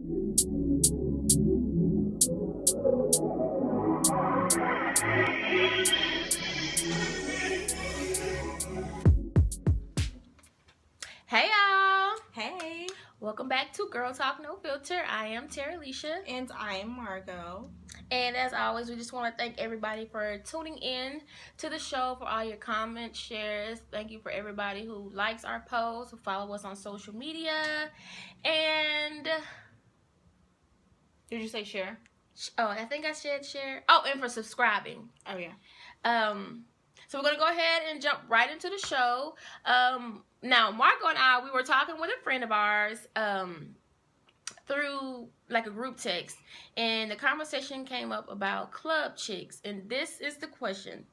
Hey y'all! Hey! Welcome back to Girl Talk No Filter. I am Terilisha. And I am Margo. And as always, we just want to thank everybody for tuning in to the show, for all your comments, shares. Thank you for everybody who likes our posts, who follow us on social media. And did you say share? Oh, I think I said share. Oh, and for subscribing. Oh, yeah. So we're going to go ahead and jump right into the show. Now, Margo and I, we were talking with a friend of ours through like a group text, and the conversation came up about club chicks, and this is the question.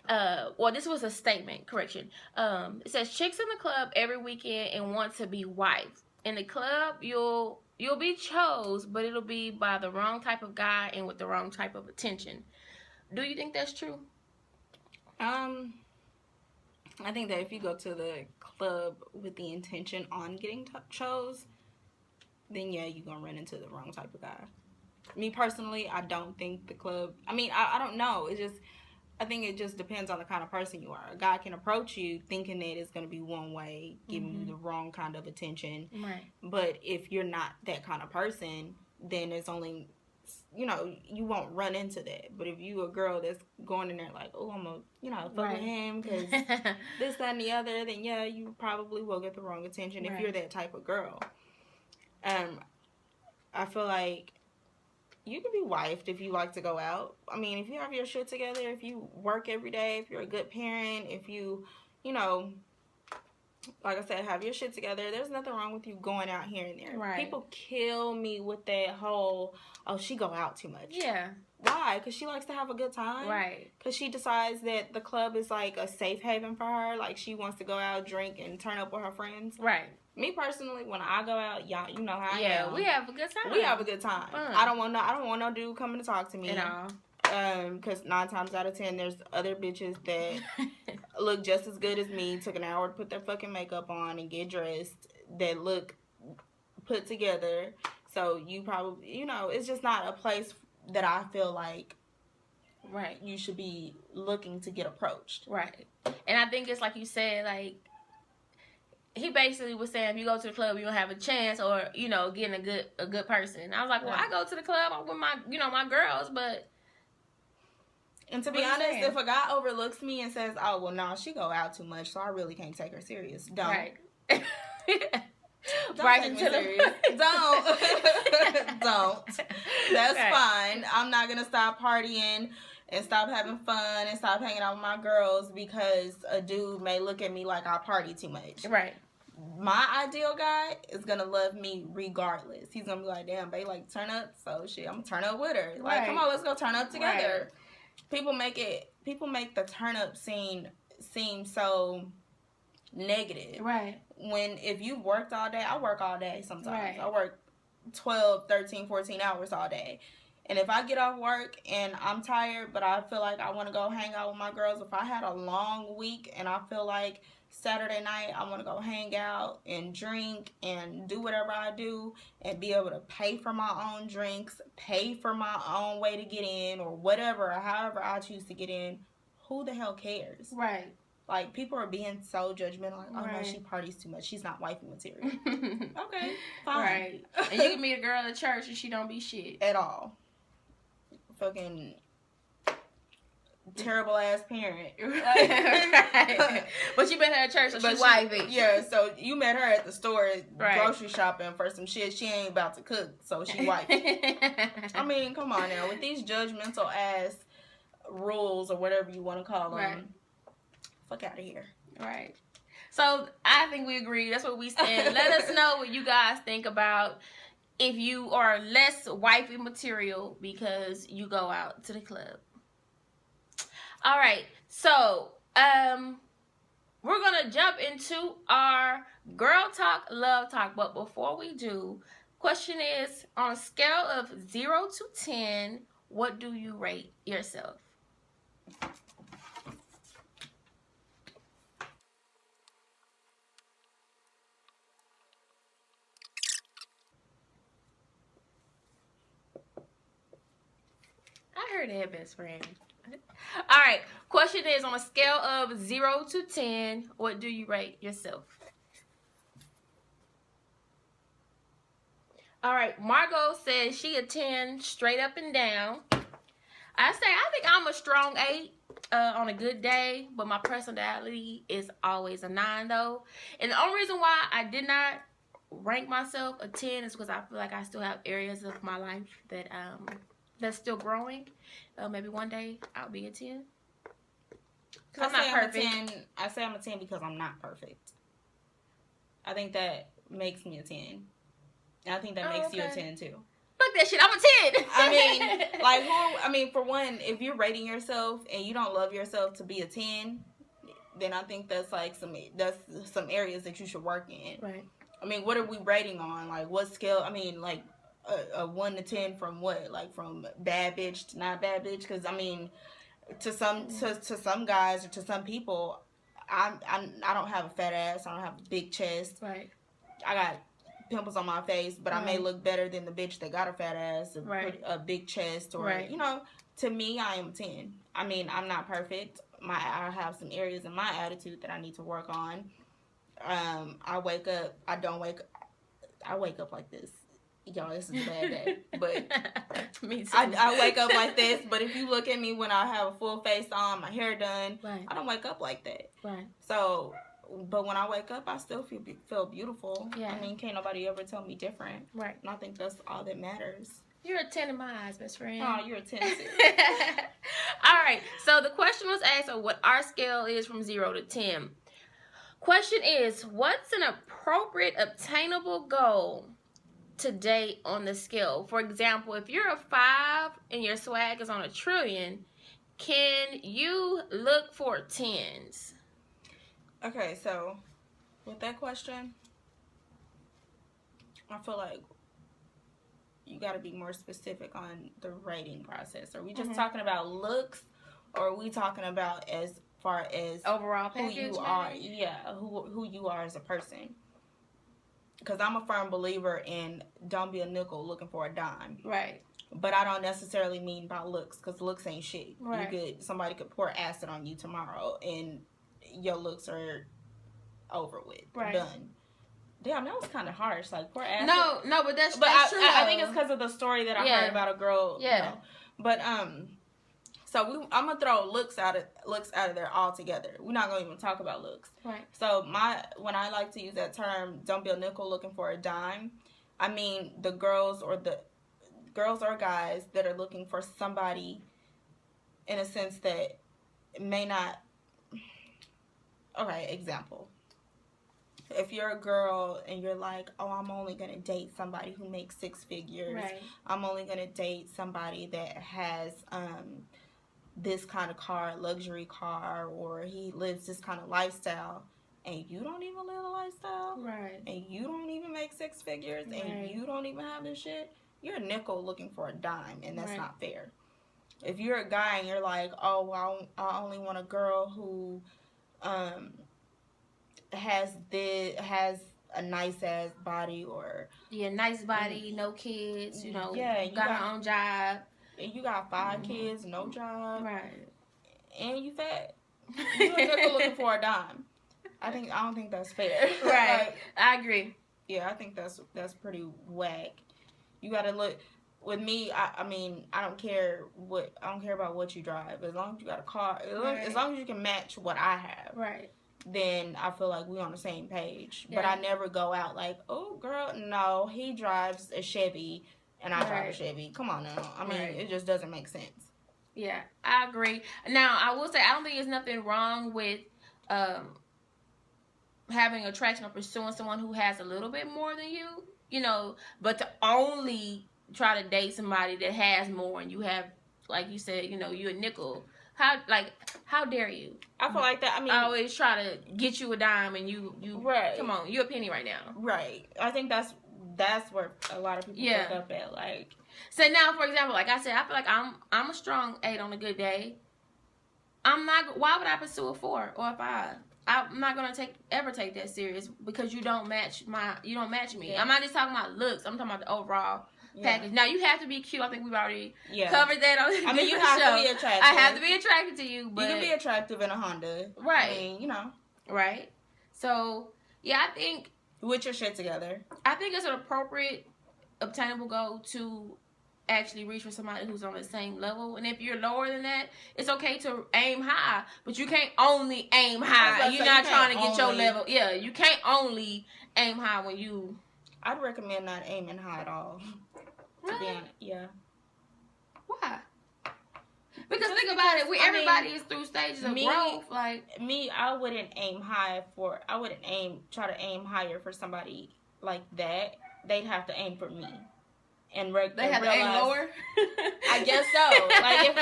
This was a statement, correction. It says, chicks in the club every weekend and want to be wives. In the club, you'll be chose, but it'll be by the wrong type of guy and with the wrong type of attention. Do you think that's true? I think that if you go to the club with the intention on getting chose, then yeah, you're gonna run into the wrong type of guy. Me personally, I don't think the club, I don't know. I think it just depends on the kind of person you are. A guy can approach you thinking that it's going to be one way, giving you the wrong kind of attention. Right. But if you're not that kind of person, then it's only, you won't run into that. But if you a girl that's going in there like, oh, I'm going to fuck with him because this, that, and the other, then yeah, you probably will get the wrong attention if you're that type of girl. I feel like you can be wifed if you like to go out. If you have your shit together, if you work every day, if you're a good parent, if you, like I said, have your shit together, there's nothing wrong with you going out here and there. Right. People kill me with that whole, oh, she go out too much. Yeah. Why? Because she likes to have a good time? Right. Because she decides that the club is like a safe haven for her. Like she wants to go out, drink, and turn up with her friends. Right. Me personally, when I go out, y'all, you know how I am. Yeah, we have a good time. We have a good time. Fun. I don't want no dude coming to talk to me at all. Because 9 times out of 10, there's other bitches that look just as good as me, took an hour to put their fucking makeup on and get dressed, that look put together. So you probably, it's just not a place that I feel like you should be looking to get approached. Right. And I think it's like you said, like, he basically was saying if you go to the club, you don't have a chance, or getting a good person. I was like, well, I go to the club with my my girls, but. And to be honest, if a guy overlooks me and says, "Oh, well, no, she go out too much, so I really can't take her serious," don't. Right. Don't take me serious. Don't. That's fine. I'm not gonna stop partying and stop having fun and stop hanging out with my girls because a dude may look at me like I party too much. Right. My ideal guy is gonna love me regardless. He's gonna be like, damn, babe, like, turn up. So shit, I'm gonna turn up with her. Like, come on, let's go turn up together. Right. People make the turn up scene seem so negative. Right. When if you've worked all day, I work all day sometimes. Right. I work 12, 13, 14 hours all day. And if I get off work and I'm tired, but I feel like I want to go hang out with my girls, if I had a long week and I feel like Saturday night I want to go hang out and drink and do whatever I do and be able to pay for my own drinks, pay for my own way to get in or whatever, or however I choose to get in, who the hell cares? Right. Like, people are being so judgmental. Like, oh, no, she parties too much. She's not wifey material. Okay, fine. Right. And you can meet a girl at church and she don't be shit. At all. Fucking terrible ass parent. Right. But you met her at church, so she's wifey. Yeah, so you met her at the store grocery shopping for some shit she ain't about to cook, so she wifey. Come on now. With these judgmental ass rules or whatever you want to call them. Right. Fuck out of here. Right. So I think we agree. That's what we stand. Let us know what you guys think about if you are less wifey material because you go out to the club. All right. So we're gonna jump into our girl talk, love talk. But before we do, question is, on a scale of 0 to 10, what do you rate yourself? heard that, best friend. All right. Question is, on a scale of 0 to 10, what do you rate yourself? All right. Margo says she a 10 straight up and down. I think I'm a strong 8 on a good day, but my personality is always a 9 though. And the only reason why I did not rank myself a 10 is because I feel like I still have areas of my life that that's still growing. Maybe one day I'll be a 10. I'm not perfect. I say I'm a 10 because I'm not perfect. I think that makes me a 10. And I think that makes you a 10 too. Fuck that shit, I'm a 10. I mean, for one, if you're rating yourself and you don't love yourself to be a 10, then I think that's some areas that you should work in. Right. I mean, what are we rating on? Like, what scale? I mean, like, a 1 to 10 from what? Like, from bad bitch to not bad bitch? Because, I mean, to some guys or to some people, I don't have a fat ass. I don't have a big chest. Right. I got pimples on my face, but I may look better than the bitch that got a fat ass, a big chest, or you know. To me, I am 10. I mean, I'm not perfect. I have some areas in my attitude that I need to work on. I wake up. I wake up like this. Y'all, this is a bad day, but me too. I wake up like this. But if you look at me when I have a full face on, my hair done, I don't wake up like that. Right. So. But when I wake up, I still feel beautiful. Yeah. I mean, can't nobody ever tell me different. Right. And I think that's all that matters. You're a 10 in my eyes, best friend. Oh, you're a 10 too. All right. So the question was asked of what our scale is from 0 to 10. Question is, what's an appropriate, obtainable goal to date on the scale? For example, if you're a 5 and your swag is on 1 trillion, can you look for 10s? Okay, so with that question, I feel like you got to be more specific on the rating process. Are we just talking about looks, or are we talking about as far as overall who you are? Yeah, who you are as a person. Because I'm a firm believer in don't be a nickel looking for a dime. Right. But I don't necessarily mean by looks, because looks ain't shit. Right. Somebody could pour acid on you tomorrow, and your looks are over with. Right. Done. Damn, that was kind of harsh. Like, poor acid. No, but that's true. I think it's because of the story that I heard about a girl. Yeah. You know. But so I'm gonna throw looks out of there altogether. We're not gonna even talk about looks. Right. So when I like to use that term, don't be a nickel looking for a dime. I mean the girls or guys that are looking for somebody in a sense that may not. Okay, example. If you're a girl and you're like, oh, I'm only going to date somebody who makes 6 figures. Right. I'm only going to date somebody that has this kind of car, luxury car, or he lives this kind of lifestyle. And you don't even live a lifestyle. Right. And you don't even make 6 figures. Right. And you don't even have this shit. You're a nickel looking for a dime. And that's not fair. If you're a guy and you're like, oh, well, I only want a girl who has a nice ass body, or nice body, no kids, you know, you got her own job, and you got 5 kids, no job, right, and you fat, you're a nickel looking for a dime. I don't think that's fair. Right. Like, I agree. Yeah, I think that's pretty whack. You gotta look. With me, I mean, I don't care about what you drive. As long as you got a car, as long as you can match what I have, right, then I feel like we're on the same page. Yeah. But I never go out like, oh, girl, no, he drives a Chevy and I drive a Chevy. Come on now. I mean, it just doesn't make sense. Yeah, I agree. Now, I will say, I don't think there's nothing wrong with having attraction or pursuing someone who has a little bit more than you, you know, but to only try to date somebody that has more and you have, like you said, you know, you're a nickel. How dare you? I feel like that. I mean, I always try to get you a dime and you right. Come on, you're a penny right now. Right. I think that's where a lot of people pick up at. Like, so now, for example, like I said, I feel like I'm a strong 8 on a good day. I'm not. Why would I pursue a 4 or a 5? I'm not gonna ever take that serious because you don't match me. Yeah. I'm not just talking about looks. I'm talking about the overall package. Now, you have to be cute. I think we've already Yeah. covered that on I mean, you have to be attractive. I have to be attracted to you, but you can be attractive in a Honda. Right. I mean, you know. Right. So, yeah, I think... With your shit together. I think it's an appropriate, obtainable goal to actually reach for somebody who's on the same level. And if you're lower than that, it's okay to aim high, but you can't only aim high. You're not trying to get your level. Yeah, you can't only aim high when you... I'd recommend not aiming high at all. Really? To be honest. Yeah. Why? Because think about it, everybody is through stages of growth. Like me, I wouldn't try to aim higher for somebody like that. They'd have to aim for me. And they have to aim lower? I guess so. Like,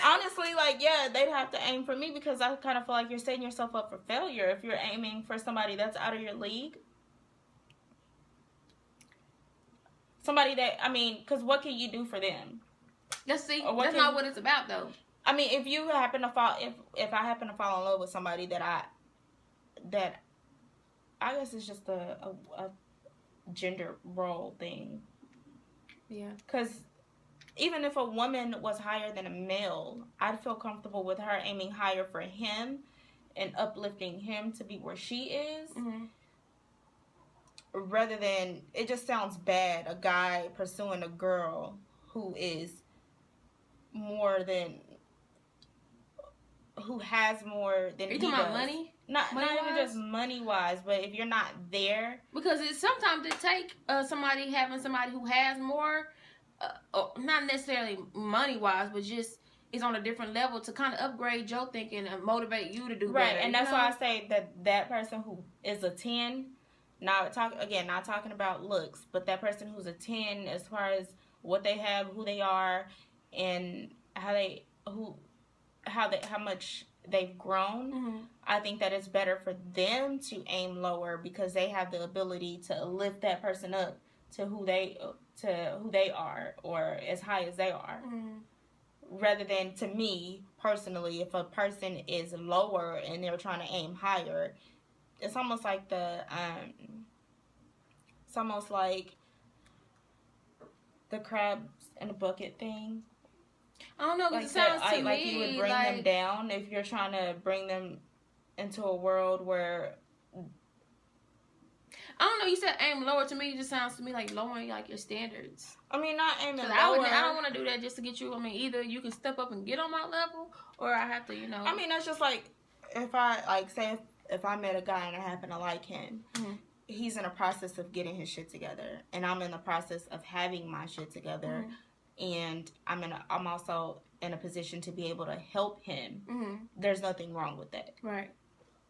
honestly, like, yeah, they'd have to aim for me, because I kind of feel like you're setting yourself up for failure if you're aiming for somebody that's out of your league. Somebody that, I mean, because what can you do for them? That's not what it's about, though. I mean, if you happen to fall, if I happen to fall in love with somebody that I guess it's just a gender role thing. Yeah. Because even if a woman was higher than a male, I'd feel comfortable with her aiming higher for him and uplifting him to be where she is. Mm-hmm. Rather than, it just sounds bad, a guy pursuing a girl who is who has more than he does. Are you talking about money? Not even just money-wise, but if you're not there. Because sometimes it take having somebody who has more, not necessarily money-wise, but just is on a different level to kind of upgrade your thinking and motivate you to do better. Right, and that's why I say that person who is a 10, not talking about looks, but that person who's a 10 as far as what they have, who they are, and how much they've grown. Mm-hmm. I think that it's better for them to aim lower, because they have the ability to lift that person up to who they are, or as high as they are. Mm-hmm. Rather than, to me personally, if a person is lower and they're trying to aim higher, it's almost like the crabs in a bucket thing. I don't know, because it sounds to me like you would bring them down if you're trying to bring them into a world where... I don't know, you said aim lower. To me, it just sounds to me like lowering like your standards. I mean, not aiming lower. I don't want to do that just to get you. I mean, either you can step up and get on my level, or I have to, I mean, that's just like, if I, say, if I met a guy and I happen to like him, mm-hmm. he's in a process of getting his shit together, and I'm in the process of having my shit together, mm-hmm. and I'm also in a position to be able to help him. Mm-hmm. There's nothing wrong with that. Right.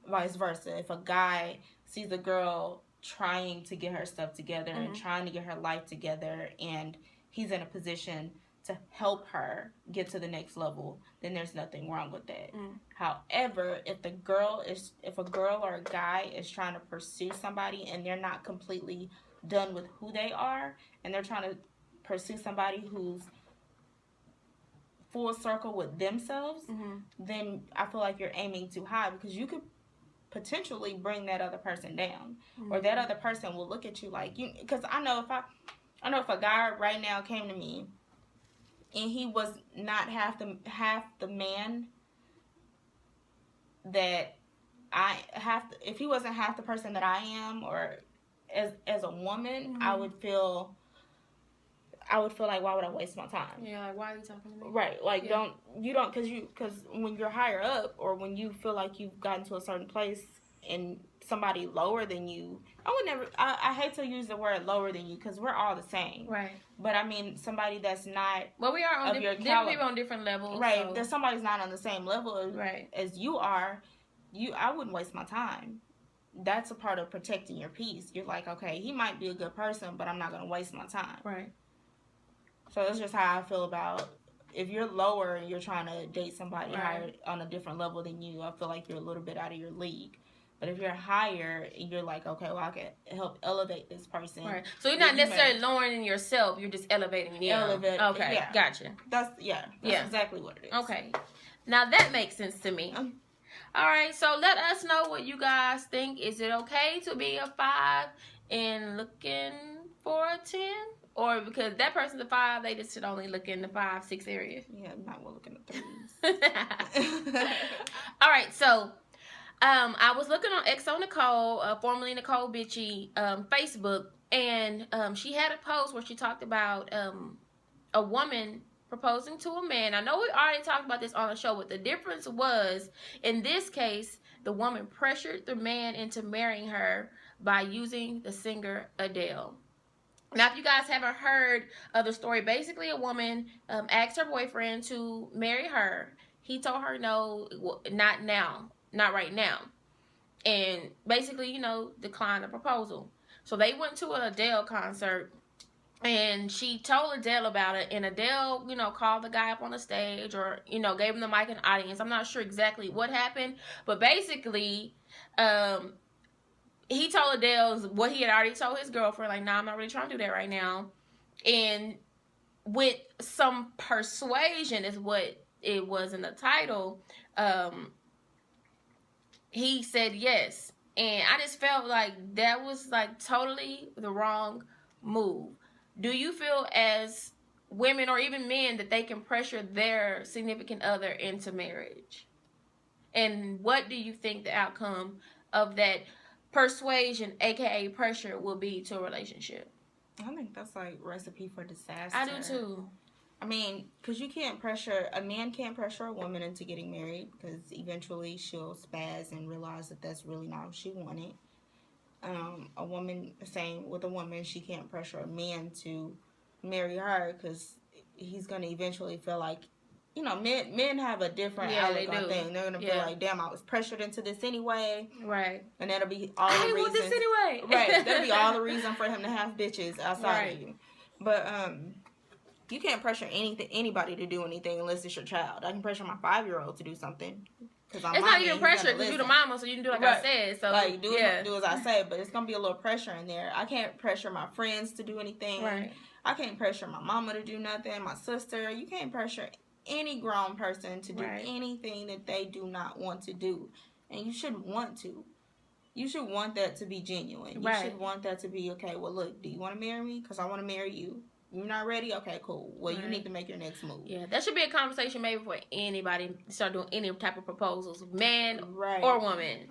Vice versa. If a guy sees a girl trying to get her stuff together mm-hmm. and trying to get her life together, and he's in a position to help her get to the next level, then there's nothing wrong with that. Mm. However, if a girl or a guy is trying to pursue somebody and they're not completely done with who they are, and they're trying to pursue somebody who's full circle with themselves, mm-hmm. then I feel like you're aiming too high, because you could potentially bring that other person down, mm-hmm. or that other person will look at you like you. Because I know if a guy right now came to me and he was not half the man that I have, if he wasn't half the person that I am, or as a woman, mm-hmm. I would feel like, why would I waste my time? Yeah, like, why are you talking to me? Right, like, yeah. Because when you're higher up, or when you feel like you've gotten to a certain place and somebody lower than you, I hate to use the word lower than you, because we're all the same. Right. But I mean, somebody that's not. Well, we are on different people on different levels. Right. So. That somebody's not on the same level right. as you are. I wouldn't waste my time. That's a part of protecting your peace. You're like, okay, he might be a good person, but I'm not going to waste my time. Right. So that's just how I feel about, if you're lower and you're trying to date somebody right. higher on a different level than you, I feel like you're a little bit out of your league. But if you're higher and you're like, okay, well, I can help elevate this person. Right. So you're not necessarily lowering yourself. You're just elevating them. Elevate. Okay. Yeah. Gotcha. That's exactly what it is. Okay. Now that makes sense to me. All right. So let us know what you guys think. Is it okay to be a 5 and looking 4 or 10? Or because that person's a 5, they just should only look in the 5, 6 area? Yeah, not well looking at 3s. All right, so I was looking on XO Nicole, formerly Nicole Bitchy, Facebook, and she had a post where she talked about a woman proposing to a man. I know we already talked about this on the show, but the difference was, in this case, the woman pressured the man into marrying her by using the singer Adele. Now, if you guys haven't heard of the story, basically a woman asked her boyfriend to marry her. He told her no, not now, not right now. And basically, declined the proposal. So they went to an Adele concert. And she told Adele about it, and Adele, called the guy up on the stage, or, gave him the mic and audience. I'm not sure exactly what happened, but basically, he told Adele what he had already told his girlfriend, like, nah, I'm not really trying to do that right now. And with some persuasion is what it was in the title, he said yes. And I just felt like that was, like, totally the wrong move. Do you feel as women or even men that they can pressure their significant other into marriage? And what do you think the outcome of that persuasion, aka pressure, will be to a relationship? I think that's like recipe for disaster. I do too. I mean, because a man can't pressure a woman into getting married, because eventually she'll spaz and realize that that's really not what she wanted. A woman, same with a woman, she can't pressure a man to marry her, because he's going to eventually feel like, men have a different outlook on things. They're going to feel like, damn, I was pressured into this anyway. Right. And that'll be all the reason. I want this anyway. Right. That'll be all the reason for him to have bitches outside of you. But, you can't pressure anybody to do anything unless it's your child. I can pressure my 5-year-old to do something. It's not even pressure because you're the mama, so you can do like I said. So like do as I say, but it's gonna be a little pressure in there. I can't pressure my friends to do anything. Right. I can't pressure my mama to do nothing. My sister. You can't pressure any grown person to do anything that they do not want to do, and you shouldn't want to. You should want that to be genuine. You should want that to be okay. Well, look, do you want to marry me? Because I want to marry you. You're not ready? Okay, cool. Well, you need to make your next move. Yeah, that should be a conversation maybe for anybody start doing any type of proposals, man or woman.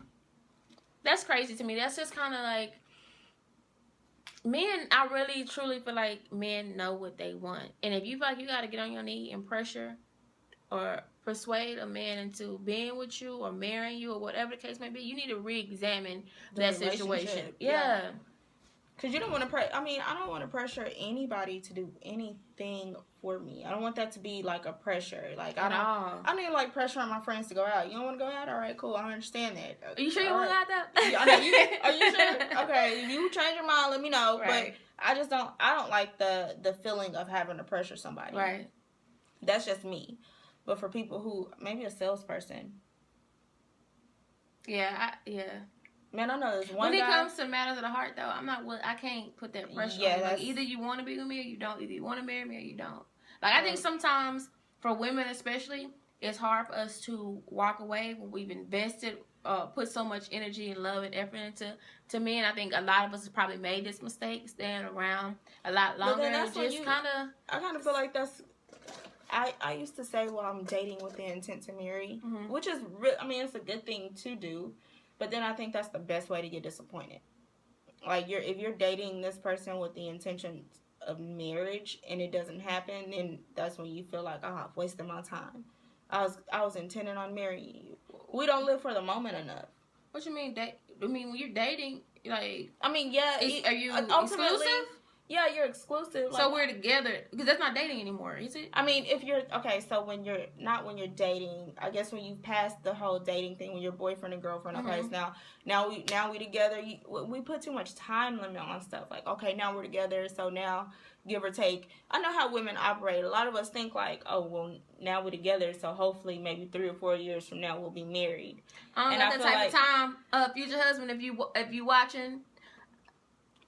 That's crazy to me. That's just kind of like, men, I really, truly feel like men know what they want. And if you feel like you got to get on your knee and pressure or persuade a man into being with you or marrying you or whatever the case may be, you need to re-examine that situation. Yeah. Because you don't want to I don't want to pressure anybody to do anything for me. I don't want that to be like a pressure. Like, I don't even like pressuring my friends to go out. You don't want to go out? All right, cool. I understand that. Are you sure you want to go out though? Are you sure? Okay, if you change your mind, let me know. Right. But I don't like the feeling of having to pressure somebody. Right. That's just me. But for people who, maybe a salesperson. Yeah. Man, I know there's one guy. When it guy, comes to matters of the heart, though, I can't put that pressure on you. Like, either you want to be with me or you don't. Either you want to marry me or you don't. Like, I think sometimes, for women especially, it's hard for us to walk away when we've invested, put so much energy and love and effort into men. I think a lot of us have probably made this mistake, staying around a lot longer. And just I kind of feel like that's... I used to say, well, I'm dating with the intent to marry, which is it's a good thing to do. But then I think that's the best way to get disappointed. Like, if you're dating this person with the intention of marriage and it doesn't happen, then that's when you feel like, I've wasted my time. I was intending on marrying you. We don't live for the moment enough. What you mean? When you're dating, like... are you exclusive? Yeah, you're exclusive. So we're together, because that's not dating anymore, is it? If you're, so when you're dating, I guess when you pass the whole dating thing, when you're boyfriend and girlfriend, okay, so now we together, we put too much time limit on stuff. Like, okay, now we're together, so now, give or take, I know how women operate. A lot of us think like, oh, well, now we're together, so hopefully maybe 3 or 4 years from now we'll be married. I don't got that type of time, future husband, if you watching...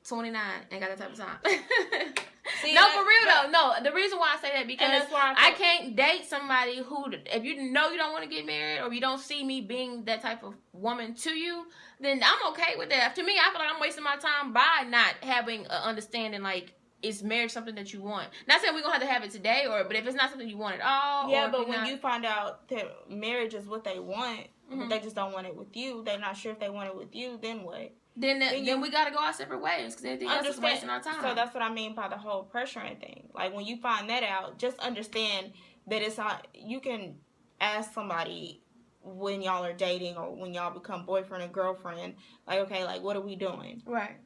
29, ain't got that type of time. For real though. No, the reason why I say that, because I can't date somebody who, if you know you don't want to get married, or you don't see me being that type of woman to you, then I'm okay with that. To me, I feel like I'm wasting my time by not having an understanding, like, is marriage something that you want? Not saying we're going to have it today, but if it's not something you want at all. Yeah, or but when you find out that marriage is what they want, but they just don't want it with you, they're not sure if they want it with you, then what? Then we got to go our separate ways, because anything else is wasting our time. So that's what I mean by the whole pressuring thing. Like, when you find that out, just understand that it's not, you can ask somebody when y'all are dating or when y'all become boyfriend and girlfriend, like, okay, like, what are we doing? Right.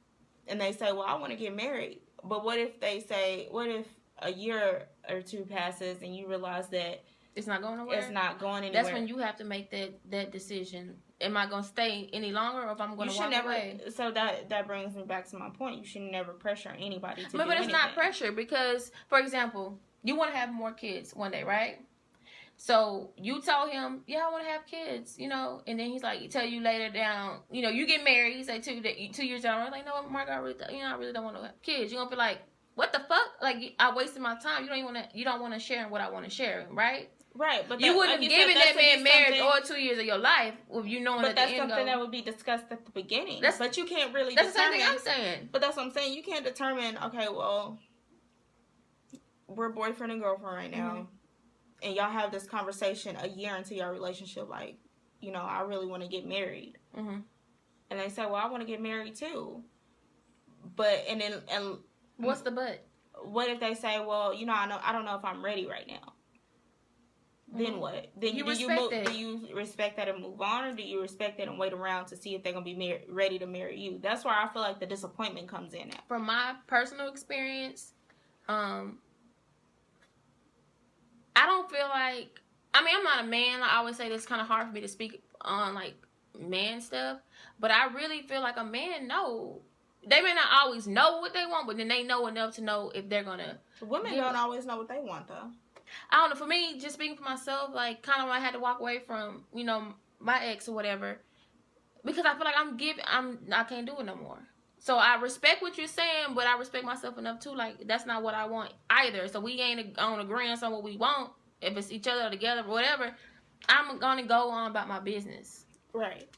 And they say, well, I want to get married. But what if a year or two passes and you realize that it's not going nowhere? It's not going anywhere. That's when you have to make that decision. Am I going to stay any longer, or if I'm going to walk away? So that brings me back to my point. You should never pressure anybody to do anything. But it's not pressure, because, for example, you want to have more kids one day, right? So you told him, yeah, I want to have kids, and then he's like, tell you later down, you get married. He's like 2 years down. I'm like, no, Margo, I really don't want to have kids. You're gonna be like, what the fuck? Like, I wasted my time. You don't want to share in what I want to share, right? Right, but you wouldn't have given that man marriage or 2 years of your life if you knowing that the end goal. But that's something that would be discussed at the beginning. But you can't really. That's the same thing I'm saying. But that's what I'm saying. You can't determine. Okay, well, we're boyfriend and girlfriend right now. And y'all have this conversation a year into your relationship, like, I really want to get married. And they say, well, I want to get married too. But, and what's the but? What if they say, well, I don't know if I'm ready right now. Then what? Then do you respect that and move on, or do you respect that and wait around to see if they're going to be ready to marry you? That's where I feel like the disappointment comes in at. From my personal experience, I don't feel like, I'm not a man. I always say it's kind of hard for me to speak on, like, man stuff. But I really feel like a man they may not always know what they want, but then they know enough to know if they're going to. Women don't always know what they want, though. I don't know. For me, just speaking for myself, like, kind of when I had to walk away from, my ex or whatever. Because I feel like I can't do it no more. So I respect what you're saying, but I respect myself enough too. Like, that's not what I want either. So we ain't on agreement on what we want. If it's each other or together or whatever, I'm gonna go on about my business. Right.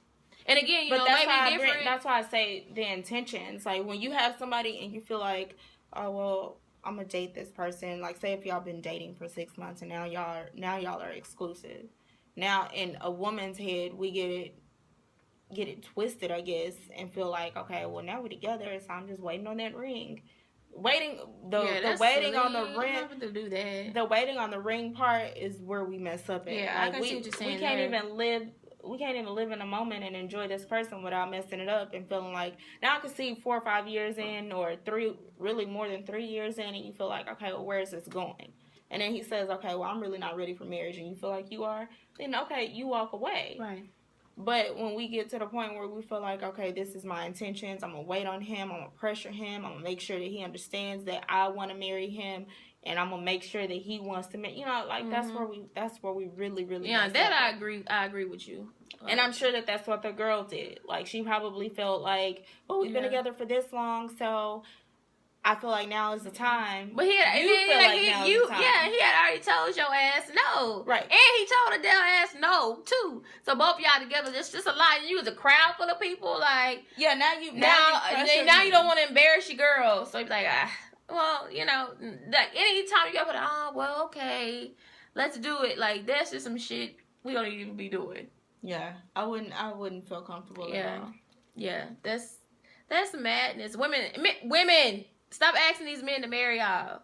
And again, but that's why I say the intentions. Like, when you have somebody and you feel like, oh well, I'm gonna date this person. Like, say if y'all been dating for 6 months and now y'all are exclusive. Now in a woman's head, we get it twisted, I guess, and feel like, okay, well, now we're together, so I'm just waiting on that ring. The waiting on the ring. To do that. The waiting on the ring part is where we mess up at. Yeah, like, I can see what you're saying. We can't even live in a moment and enjoy this person without messing it up and feeling like, now I can see 4 or 5 years in, or 3, really more than 3 years in, and you feel like, okay, well, where is this going? And then he says, okay, well, I'm really not ready for marriage, and you feel like you are, then okay, you walk away. Right. But when we get to the point where we feel like, okay, this is my intentions, I'm going to wait on him, I'm going to pressure him, I'm going to make sure that he understands that I want to marry him, and I'm going to make sure that he wants to marry, that's where we really, really I agree with you. And I'm sure that that's what the girl did. Like, she probably felt like, oh, we've been together for this long, so I feel like now is the time. But he had already told your ass no. Right. And he told Adele ass no too. So both y'all together, just a lot. You was a crowd full of people, like, yeah. Now you don't want to embarrass your girl. So you're like, well, like, anytime you go put, well, okay, let's do it. Like, that's just some shit we don't even be doing. Yeah, I wouldn't feel comfortable at all. Yeah, that's madness. Women. Stop asking these men to marry y'all.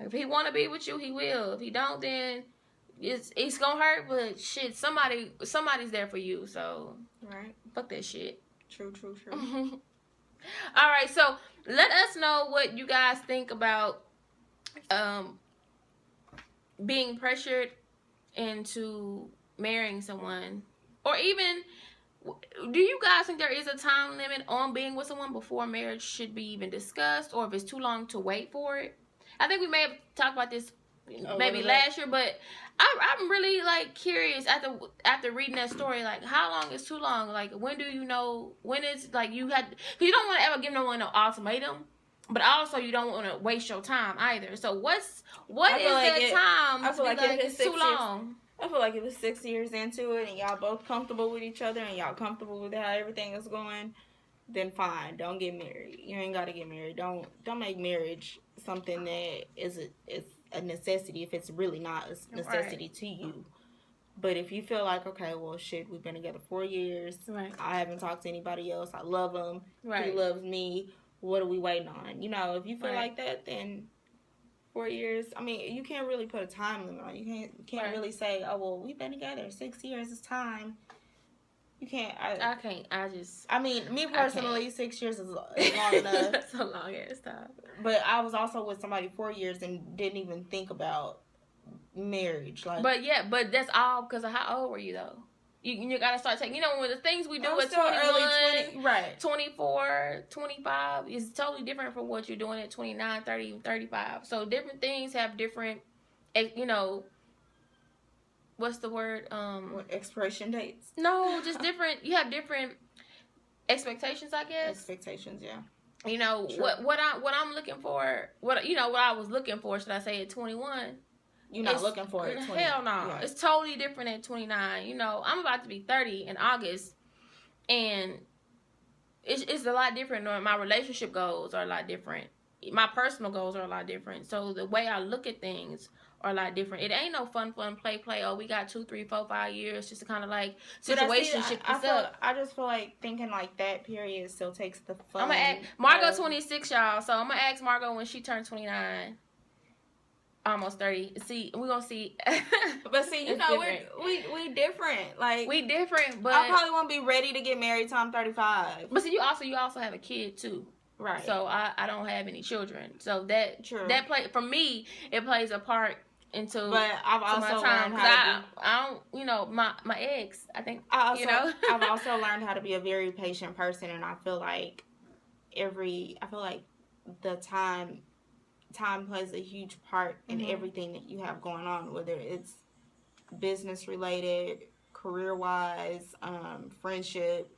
Like, if he want to be with you, he will. If he don't, then it's gonna hurt. But shit, somebody's there for you. So right, fuck that shit. True. All right, so let us know what you guys think about being pressured into marrying someone, or even. Do you guys think there is a time limit on being with someone before marriage should be even discussed, or if it's too long to wait for it? I think we may have talked about this maybe last year, but I'm really, like, curious after reading that story, like, how long is too long? Like, when do you know, when it's, like, you don't want to ever give no one an ultimatum, but also you don't want to waste your time either. So what is the time to be like, it's too long? I feel like if it's 6 years into it and y'all both comfortable with each other and y'all comfortable with how everything is going, then fine. Don't get married. You ain't gotta get married. Don't make marriage something that is a necessity if it's really not a necessity to you. But if you feel like, okay, well, shit, we've been together 4 years. Right. I haven't talked to anybody else. I love him. Right. He loves me. What are we waiting on? You know, if you feel like that, then 4 years. I mean, you can't really put a time limit on it. You can't really say, oh, well, we've been together 6 years. It's time. You can't. I can't. I mean, me personally, 6 years is long enough. That's a long ass time. But I was also with somebody 4 years and didn't even think about marriage. Like, but that's all because of how old were you though? You gotta start taking, you know, when the things we do at 21, early 20, right. 24, 25 is totally different from what you're doing at 29, 30, 35. So different things have different, you know, what's the word? What, expiration dates? No, just different. You have different expectations, I guess. Expectations, yeah. You know, true. what I'm looking for, what I was looking for, should I say, at 21. You're not looking for it. Hell no. Yeah. It's totally different at 29. You know, I'm about to be 30 in August, and it's a lot different. My relationship goals are a lot different. My personal goals are a lot different. So the way I look at things are a lot different. It ain't no fun, play. Oh, we got 2, 3, 4, 5 years just to kind of like situationship this up. I just feel like thinking like that period still takes the fun. I'm gonna ask Margo 26, y'all. So I'm gonna ask Margo when she turns 29. Almost 30. See, we're gonna see. But see, you know, we different. Like, we different, but I probably won't be ready to get married till I'm 35. But see, you also have a kid too. Right. So I don't have any children. So that for me, it plays a part into. But I've also learned how to I don't, you know, my ex, I think, you know. I've also learned how to be a very patient person, and I feel like the time plays a huge part in everything that you have going on, whether it's business related, career wise, friendship,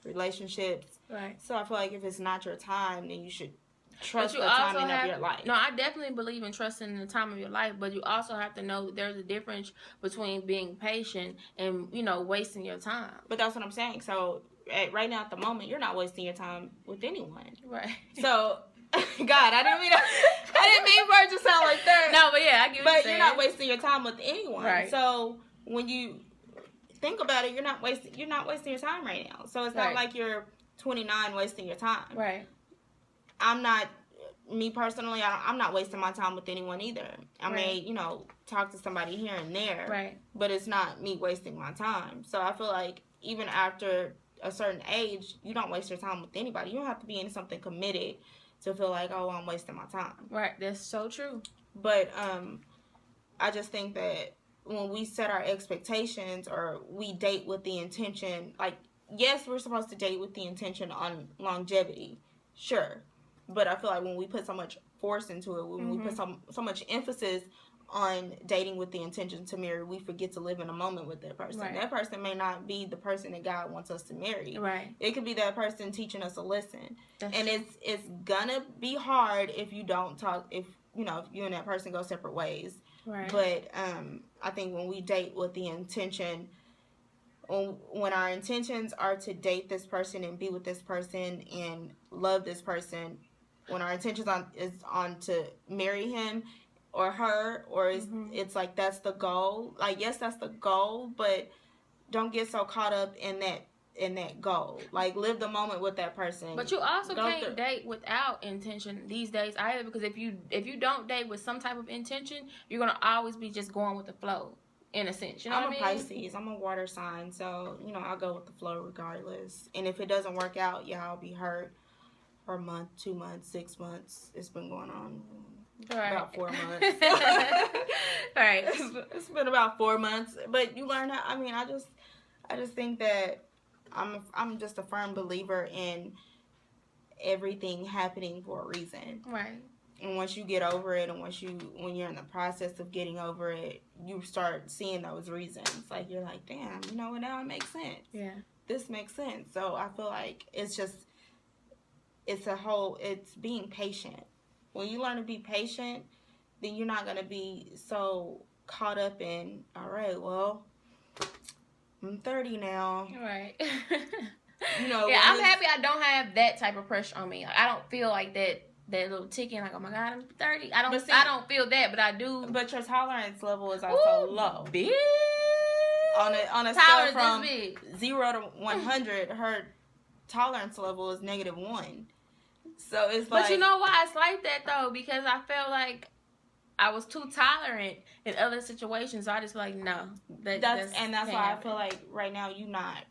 relationships. Right. So I feel like if it's not your time, then you should trust the timing of your life. No, I definitely believe in trusting the time of your life, but you also have to know that there's a difference between being patient and, you know, wasting your time. But that's what I'm saying. So right now at the moment, you're not wasting your time with anyone. Right. So God, I didn't mean for it to sound like that. No, but yeah, I get what you're saying. You're not wasting your time with anyone. Right. So when you think about it, you're not wasting your time right now. So it's not like you're 29 wasting your time. Right. Me personally, I'm not wasting my time with anyone either. I may, you know, talk to somebody here and there. Right. But it's not me wasting my time. So I feel like even after a certain age, you don't waste your time with anybody. You don't have to be in something committed to feel like, oh, I'm wasting my time. Right, that's so true. But I just think that when we set our expectations or we date with the intention, like, yes, we're supposed to date with the intention on longevity, sure. But I feel like when we put so much force into it, when we put so much emphasis on dating with the intention to marry, we forget to live in a moment with that person. Right. That person may not be the person that God wants us to marry. Right. It could be that person teaching us a lesson. That's and true. It's gonna be hard if you don't talk, if you and that person go separate ways. Right. But I think when we date with the intention, when our intentions are to date this person and be with this person and love this person, when our intentions is on to marry him or her, or it's like that's the goal. Like, yes, that's the goal, but don't get so caught up in that goal. Like, live the moment with that person. But you also can't date without intention these days either, because if you don't date with some type of intention, you're gonna always be just going with the flow, in a sense. You know what I mean? I'm a Pisces. I'm a water sign, so I'll go with the flow regardless. And if it doesn't work out, I'll be hurt for a month, 2 months, 6 months. It's been going on. About 4 months. Right. It's been about 4 months, but you learn how. I mean, I just think that I'm just a firm believer in everything happening for a reason. Right. And once you get over it, and when you're in the process of getting over it, you start seeing those reasons. Like, you're like, damn, you know what? Now it makes sense. Yeah. This makes sense. So I feel like it's being patient. When you learn to be patient, then you're not going to be so caught up in, all right, well, I'm 30 now. Right. You know, yeah, I'm happy I don't have that type of pressure on me. Like, I don't feel like that little ticking, like, oh my God, I'm 30. I don't feel that, but I do. But your tolerance level is also low. Bitch. On a scale from 0 to 100, her tolerance level is -1. So it's like. But you know why it's like that though? Because I felt like I was too tolerant in other situations. So I just feel like no. That's why I feel like right now you not.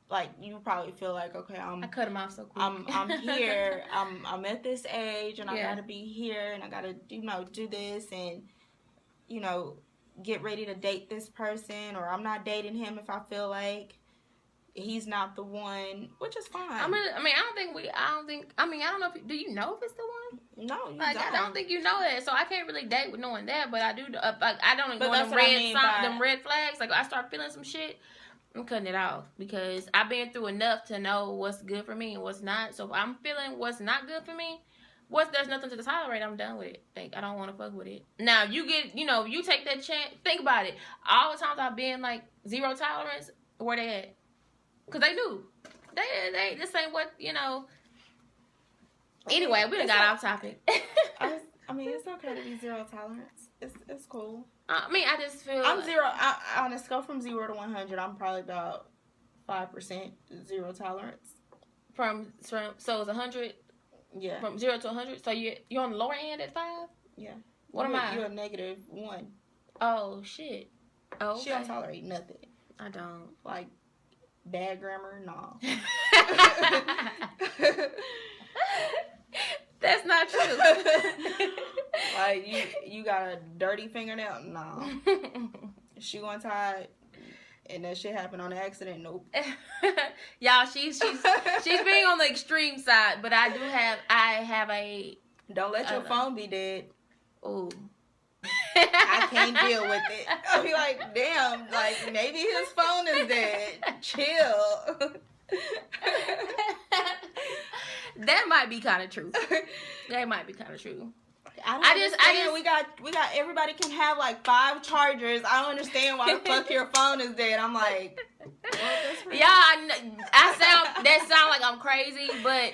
Like, you probably feel like, okay, I cut him off so quick. I'm here. I'm at this age, and I gotta be here, and I gotta do this, and get ready to date this person, or I'm not dating him if I feel like he's not the one, which is fine. I don't know if do you know if it's the one? No, you don't. I don't think you know that, so I can't really date with knowing that. But I do. I don't ignore them red flags. Like I start feeling some shit, I'm cutting it off because I've been through enough to know what's good for me and what's not. So if I'm feeling what's not good for me, there's nothing to tolerate, I'm done with it. Like, I don't want to fuck with it. Now, you take that chance. Think about it. All the times I've been, like, 0 tolerance, where they at? Because they knew. They this ain't what, Anyway, we done got off topic. I mean, it's okay to be 0 tolerance. It's cool. I just feel... I'm 0... on a scale from 0 to 100, I'm probably about 5% 0 tolerance. So it's 100... Yeah. From 0 to 100? So you're on the lower end at 5? Yeah. What am I? You're a -1. Oh, shit. Oh, okay. She don't tolerate nothing. I don't. Like, bad grammar? No. That's not true. Like, you got a dirty fingernail? No. Shoe untied? And that shit happened on accident? Nope. Y'all, she's being on the extreme side, but I have a... Don't let your phone be dead. Ooh. I can't deal with it. I'll be like, damn, like, maybe his phone is dead. Chill. That might be kind of true. That might be kind of true. I just we got everybody can have like 5 chargers. I don't understand why the fuck your phone is dead. I'm like, that sound like I'm crazy, but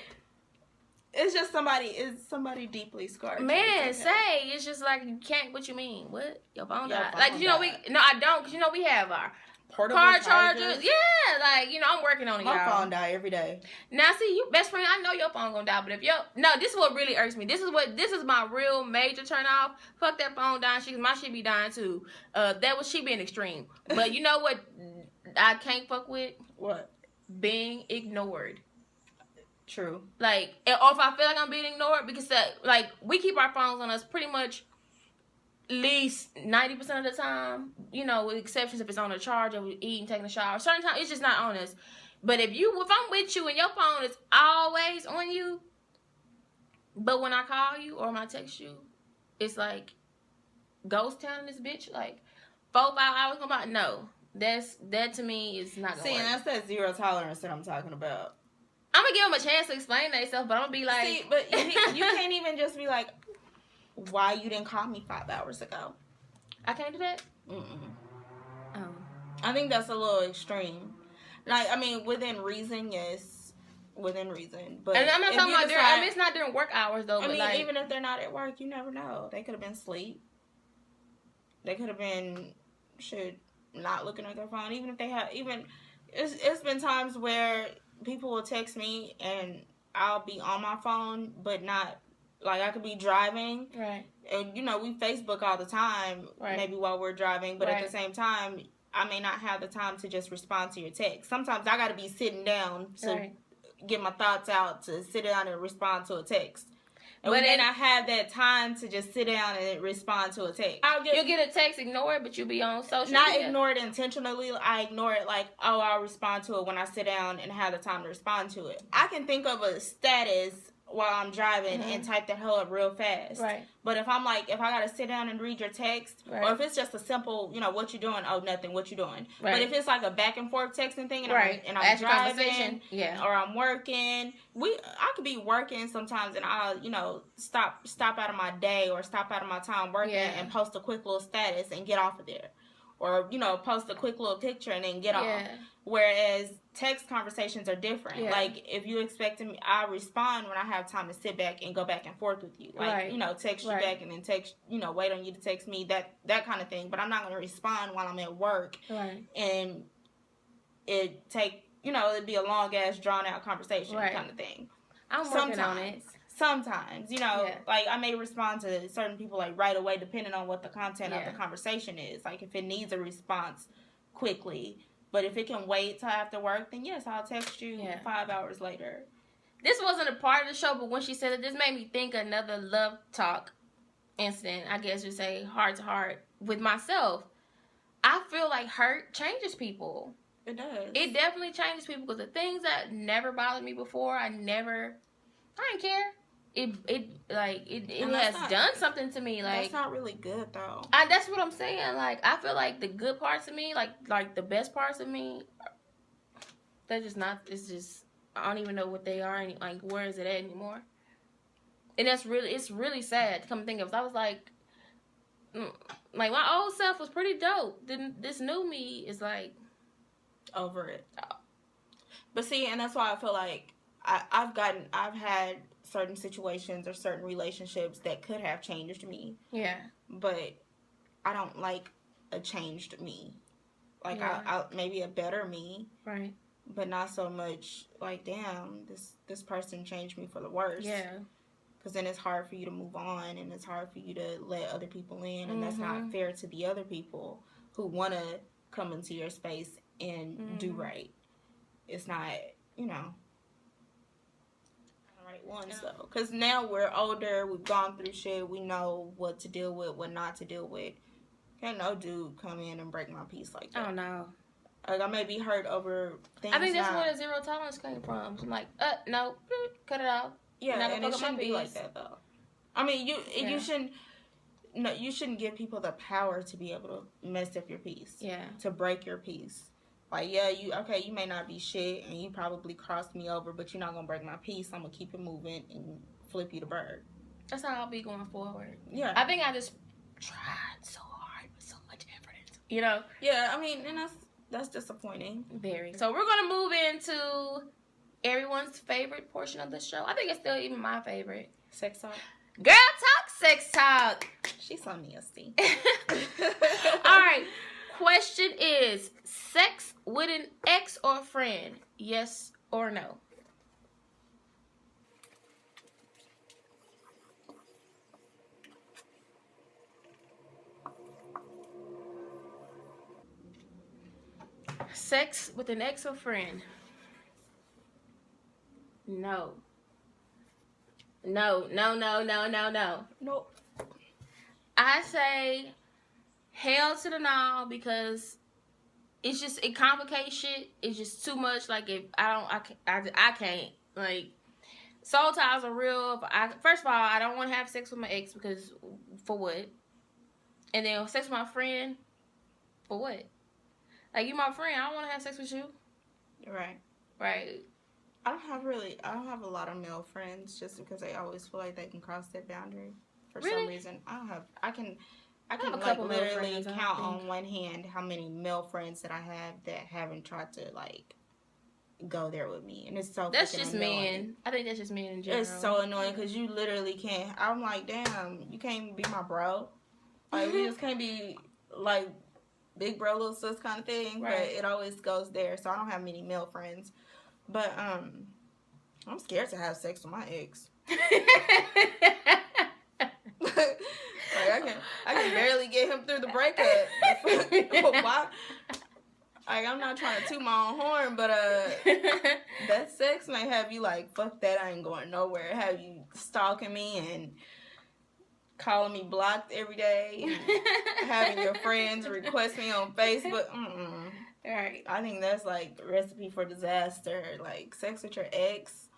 it's just somebody deeply scarred. Man, it's just like you can't. What you mean? What your phone died? Like I don't because we have our portable car chargers. Yeah, like I'm working on it. My phone die every day. Now, see, you best friend, I know your phone gonna die, but if this is what really irks me. This is my real major turn off. Fuck that phone dying. My shit be dying too. She being extreme. But you know what? I can't fuck with what being ignored. True. Like, or if I feel like I'm being ignored, because like we keep our phones on us pretty much. At least 90% of the time, with exceptions if it's on a charge or we eating, taking a shower. Certain times it's just not on us. But if I'm with you and your phone is always on you, but when I call you or when I text you, it's like ghost town in this bitch. Like 4-5 hours go by. No, that to me is not gonna work. That's that 0 tolerance that I'm talking about. I'm gonna give them a chance to explain themselves, but I'm gonna be like, see, but you can't even just be like, why you didn't call me 5 hours ago? I can't do that? Oh. I think that's a little extreme. Like, I mean, within reason, yes. Within reason. But and I'm not talking about it's not during work hours, though. Even if they're not at work, you never know. They could have been asleep. They could have been, not looking at their phone. Even if they have, it's been times where people will text me and I'll be on my phone, but not. Like, I could be driving. Right. And, we Facebook all the time, right. Maybe while we're driving. But at the same time, I may not have the time to just respond to your text. Sometimes I got to be sitting down to get my thoughts out, to sit down and respond to a text. And we may not have that time to just sit down and respond to a text. You'll get a text, ignore it, but you'll be on social media. Not ignore it intentionally. I ignore it like, I'll respond to it when I sit down and have the time to respond to it. I can think of a status while I'm driving and type that hell up real fast. Right. But if I'm like, if I gotta sit down and read your text, or if it's just a simple, you know, what you doing? Oh, nothing. What you doing? Right. But if it's like a back and forth texting thing, and I'm driving, or I'm working, I could be working sometimes, and I'll, you know, stop out of my day or stop out of my time working and post a quick little status and get off of there. Or, you know, post a quick little picture and then get off. Whereas text conversations are different. Like, if you expect me, I respond when I have time to sit back and go back and forth with you. Like, you know, text you back and then text, you know, wait on you to text me, that kind of thing. But I'm not going to respond while I'm at work. And it take, you know, it'd be a long-ass, drawn-out conversation kind of thing. I'm working on it. Sometimes, you know, like, I may respond to certain people, like, right away, depending on what the content of the conversation is. Like, if it needs a response quickly. But if it can wait till after work, then yes, I'll text you 5 hours later. This wasn't a part of the show, but when she said it, this made me think another love talk incident, I guess you'd say, heart to heart, with myself. I feel like hurt changes people. It does. It definitely changes people, because the things that never bothered me before, I didn't care. It has done something to me. Like, that's not really good though. That's what I'm saying. Like, I feel like the good parts of me, like the best parts of me, they're just not. It's just, I don't even know what they are. Like, where is it at anymore? And it's really sad to come to think of. I was like my old self was pretty dope. Then this new me is like over it. But see, and that's why I feel like I've had certain situations or certain relationships that could have changed me. Yeah. But I don't like a changed me. Like, I maybe a better me. Right. But not so much like, damn, this person changed me for the worse. Yeah. Because then it's hard for you to move on, and it's hard for you to let other people in, and that's not fair to the other people who want to come into your space and do right. It's not, you know, right ones though. Because now we're older, we've gone through shit, we know what to deal with, what not to deal with. Can't no dude come in and break my peace like that. Oh no. Like, I may be hurt over things. I think that's where the zero tolerance came from. I'm like, no, cut it off. Yeah, and it shouldn't be like that though. I mean, you shouldn't. No, you shouldn't give people the power to be able to mess up your peace. Yeah. To break your peace. Like, yeah, you may not be shit, and you probably crossed me over, but you're not gonna break my peace. I'm gonna keep it moving and flip you the bird. That's how I'll be going forward. Yeah. I think I just tried so hard with so much effort, you know. Yeah, I mean, and that's disappointing. Very. So we're gonna move into everyone's favorite portion of the show. I think it's still even my favorite. Sex talk. Girl talk, sex talk. She's so nasty. All right. Question is, sex with an ex or friend? Yes or no? Sex with an ex or friend? No. No. Nope. I say hell to the no, because it complicates shit. It's just too much. Like, if I can't. Like, soul ties are real. First of all, I don't want to have sex with my ex, because for what? And then sex with my friend, for what? Like, you my friend, I don't want to have sex with you. Right. I don't have a lot of male friends, just because they always feel like they can cross that boundary for some reason. I can a couple like, literally friends, count on one hand how many male friends that I have that haven't tried to, like, go there with me. And it's so that's just annoying. men. I think that's just men in general. It's so annoying, because you literally can't. I'm like, damn, you can't be my bro. Like, we just can't be, like, big bro, little sis kind of thing. Right. But it always goes there. So I don't have many male friends. But I'm scared to have sex with my ex. Like, I can barely get him through the breakup. Why? Like, I'm not trying to toot my own horn, but that sex may have you like, fuck that, I ain't going nowhere. Have you stalking me and calling me blocked every day, and having your friends request me on Facebook. Right. I think that's like a recipe for disaster. Like, sex with your ex,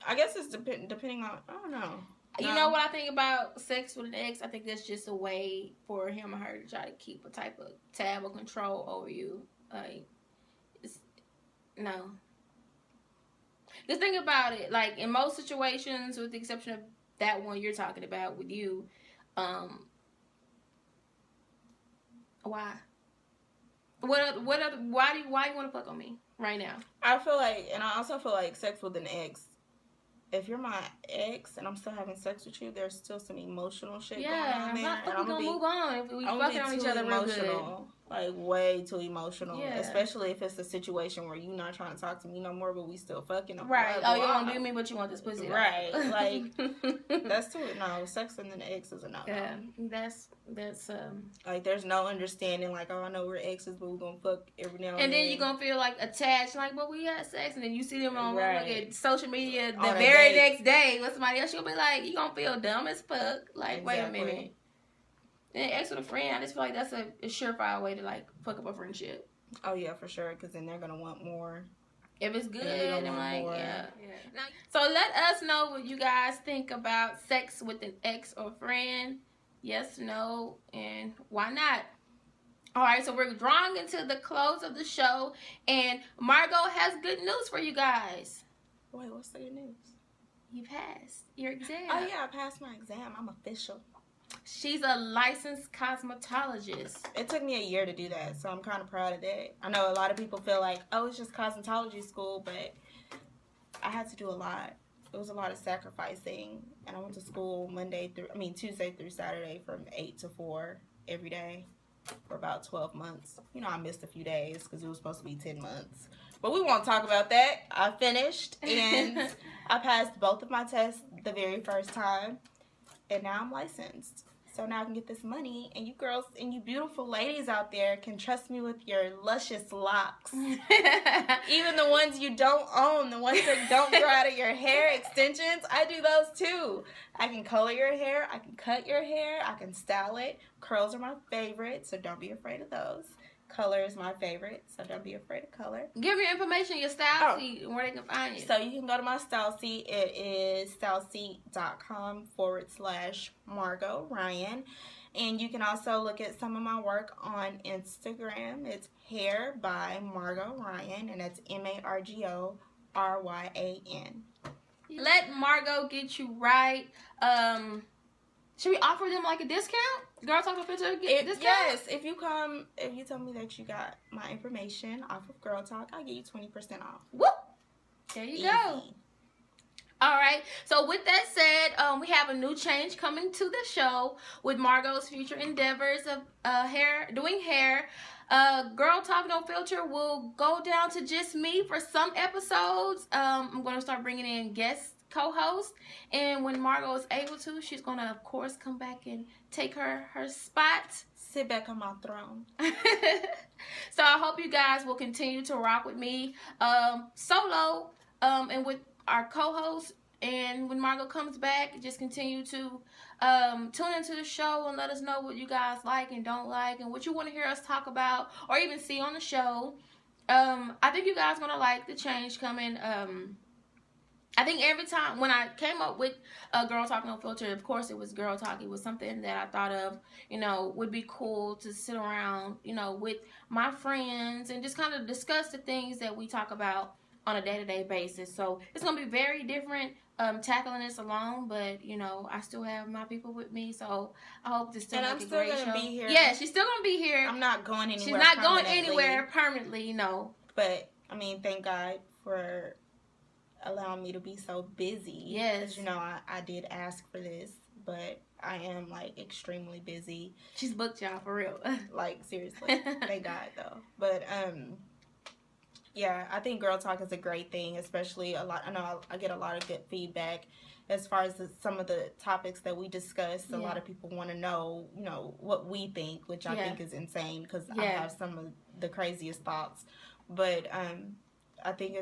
I guess it's depending on, I don't know. You know what I think about sex with an ex? I think that's just a way for him or her to try to keep a type of tab or control over you. Like, no. Just think about it. Like, in most situations, with the exception of that one you're talking about with you, why? Why do you want to fuck on me right now? I feel like, and I also feel like sex with an ex, if you're my ex and I'm still having sex with you, there's still some emotional shit going on there. Yeah, I'm gonna move on if we fucking on each other real good. Like, way too emotional. Yeah. Especially if it's a situation where you're not trying to talk to me no more, but we still fucking. Right. Oh, you don't do me, but you want this pussy. Right. Like, that's too, no, sex with an ex is a no. Yeah, that's like, there's no understanding, like, oh, I know we're exes, but we're gonna fuck every now and then. And then you're gonna feel, like, attached, like, but we had sex, and then you see them on like, social media the on very next day with somebody else, you'll be like, you gonna feel dumb as fuck. Like, wait a minute. And ex with a friend, I just feel like that's a surefire way to, like, fuck up a friendship. Oh, yeah, for sure, because then they're going to want more. If it's good, I'm like, yeah. So let us know what you guys think about sex with an ex or friend. Yes, no, and why not? All right, so we're drawing into the close of the show, and Margo has good news for you guys. Wait, what's the good news? You passed your exam. Oh, yeah, I passed my exam. I'm official. She's a licensed cosmetologist. It took me a year to do that, so I'm kind of proud of that. I know a lot of people feel like, oh, it's just cosmetology school, but I had to do a lot. It was a lot of sacrificing, and I went to school Tuesday through Saturday from 8 to 4 every day for about 12 months. You know, I missed a few days because it was supposed to be 10 months. But we won't talk about that. I finished, and I passed both of my tests the very first time. And now I'm licensed. So now I can get this money. And you girls and you beautiful ladies out there can trust me with your luscious locks. Even the ones you don't own, the ones that don't grow out of your hair, extensions, I do those too. I can color your hair. I can cut your hair. I can style it. Curls are my favorite, so don't be afraid of those. Color is my favorite, so don't be afraid of color. Give your information, your style sheet, and where they can find you. So you can go to my style sheet. It is styleseat.com/Margo Ryan. And you can also look at some of my work on Instagram. It's Hair by Margo Ryan, and that's MargoRyan. Let Margo get you right. Should we offer them like a discount? Girl Talk Filter get discount? Yes, if you tell me that you got my information off of Girl Talk, I'll give you 20% off. Whoop! There you go. All right. So with that said, we have a new change coming to the show with Margo's future endeavors of doing hair. Girl Talk No Filter will go down to just me for some episodes. I'm going to start bringing in guests. Co-host, and when Margo is able to, she's gonna of course come back and take her spot, sit back on my throne. So I hope you guys will continue to rock with me solo and with our co-host, and when Margo comes back, just continue to tune into the show and let us know what you guys like and don't like and what you want to hear us talk about or even see on the show. I think you guys are gonna like the change coming. I think every time when I came up with Girl Talk No Filter, of course it was Girl Talk. It was something that I thought of, would be cool to sit around, with my friends and just kind of discuss the things that we talk about on a day-to-day basis. So it's going to be very different tackling this alone, but, I still have my people with me, so I hope to still make a great show. And I'm still going to be here. Yeah, she's still going to be here. I'm not going anywhere. She's not going anywhere permanently, But, thank God for allowing me to be so busy. Yes. I did ask for this, but I am extremely busy. She's booked, y'all, for real. Seriously. Thank God though. But yeah, I think Girl Talk is a great thing, especially I know I get a lot of good feedback as far as some of the topics that we discuss. A lot of people want to know, what we think, which I think is insane because I have some of the craziest thoughts. But I think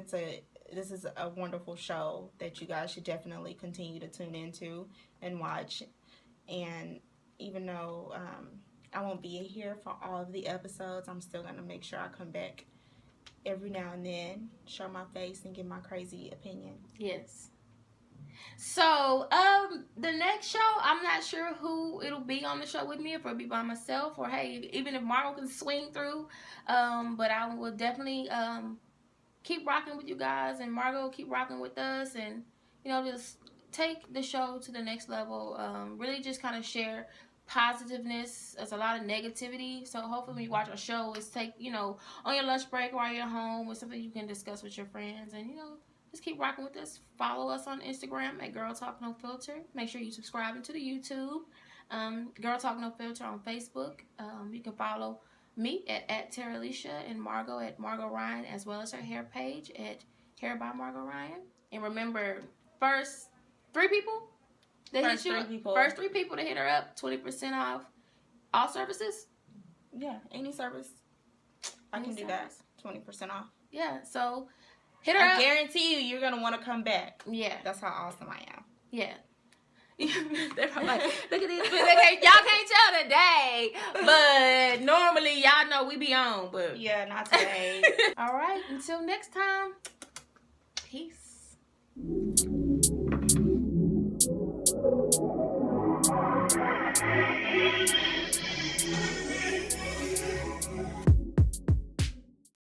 this is a wonderful show that you guys should definitely continue to tune into and watch. And even though I won't be here for all of the episodes, I'm still going to make sure I come back every now and then, show my face, and give my crazy opinion. Yes. So, the next show, I'm not sure who it'll be on the show with me, if it'll be by myself, or hey, even if Margo can swing through. But I will definitely keep rocking with you guys, and Margo keep rocking with us, and just take the show to the next level. Really just kind of share positiveness. There's a lot of negativity, so hopefully when you watch a show, it's take on your lunch break while you're home, or something you can discuss with your friends, and just keep rocking with us. Follow us on Instagram at Girl Talk No Filter. Make sure you subscribe to the YouTube. Girl Talk No Filter on Facebook. You can follow me at Terilisha, and Margo at Margo Ryan, as well as her hair page at Hair by Margo Ryan. And remember, first three people to hit her up, 20% off all services. Yeah, any service. I can do that. 20% off. Yeah, so hit her up. I guarantee you're going to want to come back. Yeah. That's how awesome I am. Yeah. They're probably like, look at this. Y'all can't tell today, but normally y'all know we be on. But yeah, not today. All right. Until next time. Peace.